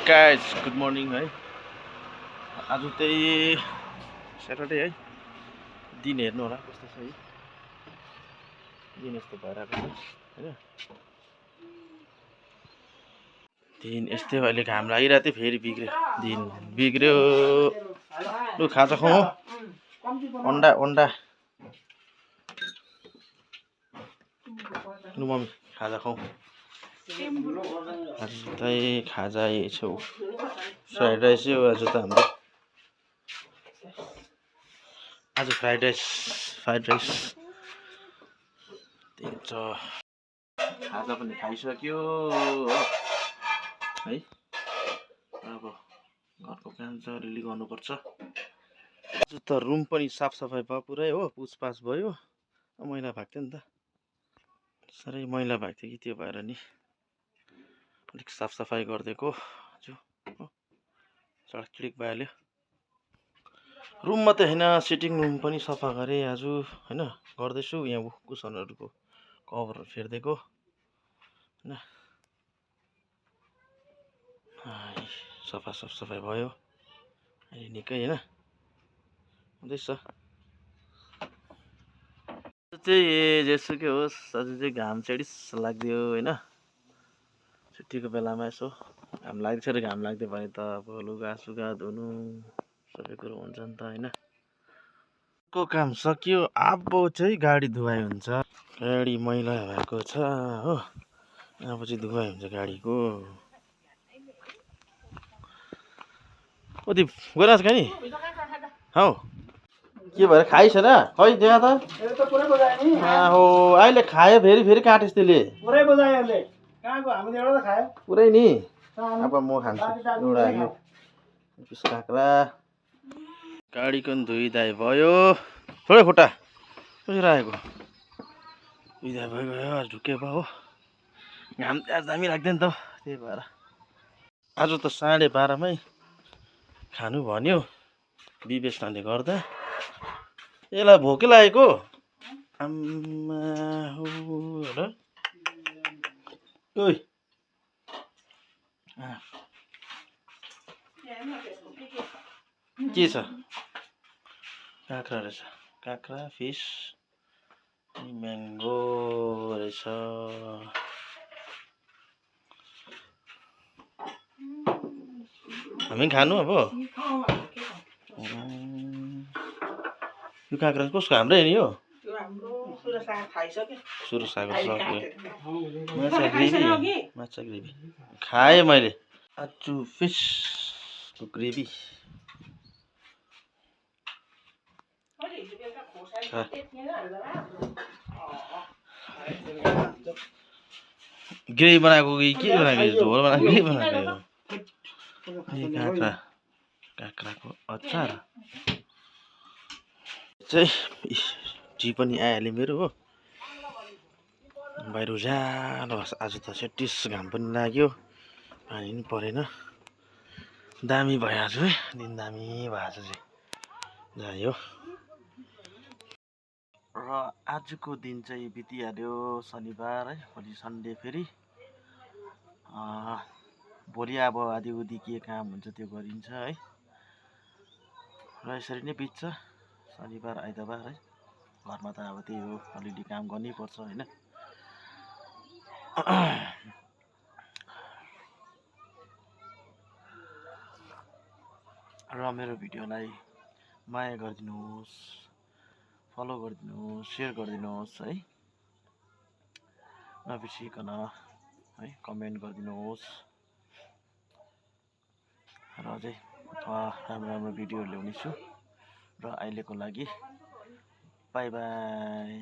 Guys good morning है। आज चाहिँ स्याटरडे है। दिन हेर्नु होला कस्तो छ है। दिन यस्तो भइरहेको छ होइन। दिन यस्तै अहिले घाम लागिरहेको थियो, फेरि बिग्रियो। दिन बिग्रियो। लु खाजा खाउँ हो। अन्डा अन्डा लु मम्मी खाजा खाउँ। आज चाहिँ खाजा छौ फ्राइड राइस हो आज त हाम्रो। आज फ्राइड राइस दिन्छ। खाजा पनि खाइसक्यो है। अब घरको काम चाहिँ अलिअलि गर्नुपर्छ। आज त रुम पनि साफसफाइ भयो पुरै हो। पुछपाछ भयो। मैला भएको थियो नि त, साह्रै मैला भएको थियो कि, त्यो भएर नि अलिक साफसफाइ गरिदिएको आज हो। चडक्लिक भइहाल्यो। रुम मात्रै होइन, सिटिङ रुम पनि सफा गरेँ आज होइन। गर्दैछु यहाँ कुसनहरूको कभरहरू फेरिदिएको होइन। सफाइ भयो अहिले निकै होइन। हुँदैछ चाहिँ जेसुकै होस्। आज चाहिँ घाम चाहिँ डिस लाग्दियो होइन। छुट्टीको बेलामा यसो घाम लाग्छ र घाम लाग्दियो भने त अब लुगासुगा धुनु सबै कुरो हुन्छ नि त होइन। को काम सकियो। अब चाहिँ गाडी धुवाइ हुन्छ। गाडी मैला भएको छ हो। अब चाहिँ धुवाइ हुन्छ गाडीको। कति गइरहेको छ नि हौ। के भएर खाइस र खै त्यहाँ त हो। अहिले खायो फेरि काटेस् त्यसले पुरै नि। अब म खान्छु एउटा यो पिस काँक्रा। गाडीको पनि धुइधाइ भयो। थोरै खुट्टा आएको धुइधाइ भइगयो। आज ढुक्कै भयो हो। घाम आज दामी लाग्दैन नि त, त्यही भएर आज त 12:30मै खानु भन्यो विवेचनाले गर्दा। यसलाई भोकै लागेको आम्मा हो र। ओइ के छ? काँक्रा रहेछ। काँक्रा फिस अनि म्याङ्गो रहेछ। हामी खानु अब। यो काँक्रा कसको? हाम्रै नि यो। सुरु साग सक्यो। माछा ग्रेभी खाएँ मैले। आज फिसको ग्रेभी। ग्रेभी बनाएको कि के बनाएको? झोल बनाएको के बनाएको? काँक्राको अचार चाहिँ टी पनि आइहाल्यो मेरो हो। बाहिर उज्यालो आज त सेटिस घाम पनि लाग्यो, पानी पनि परेन। दामी भयो आज है। दिन दामी भयो आज चाहिँ जायो। र आजको दिन चाहिँ बितिहाल्यो शनिबार है। भोलि सन्डे फेरि। भोलि अब आधीउधी के काम हुन्छ त्यो गरिन्छ है। र यसरी नै बित्छ शनिबार आइतबार है। घरमा त अब त्यही हो, अलिअलि काम गर्नै पर्छ होइन। र मेरो भिडियोलाई माया गरिदिनुहोस्, फलो गरिदिनुहोस्, सेयर गरिदिनुहोस् है। नबिर्सिकन है कमेन्ट गरिदिनुहोस्। र अझै राम्रो भिडियोहरू ल्याउनेछु। र अहिलेको लागि बाई बाई।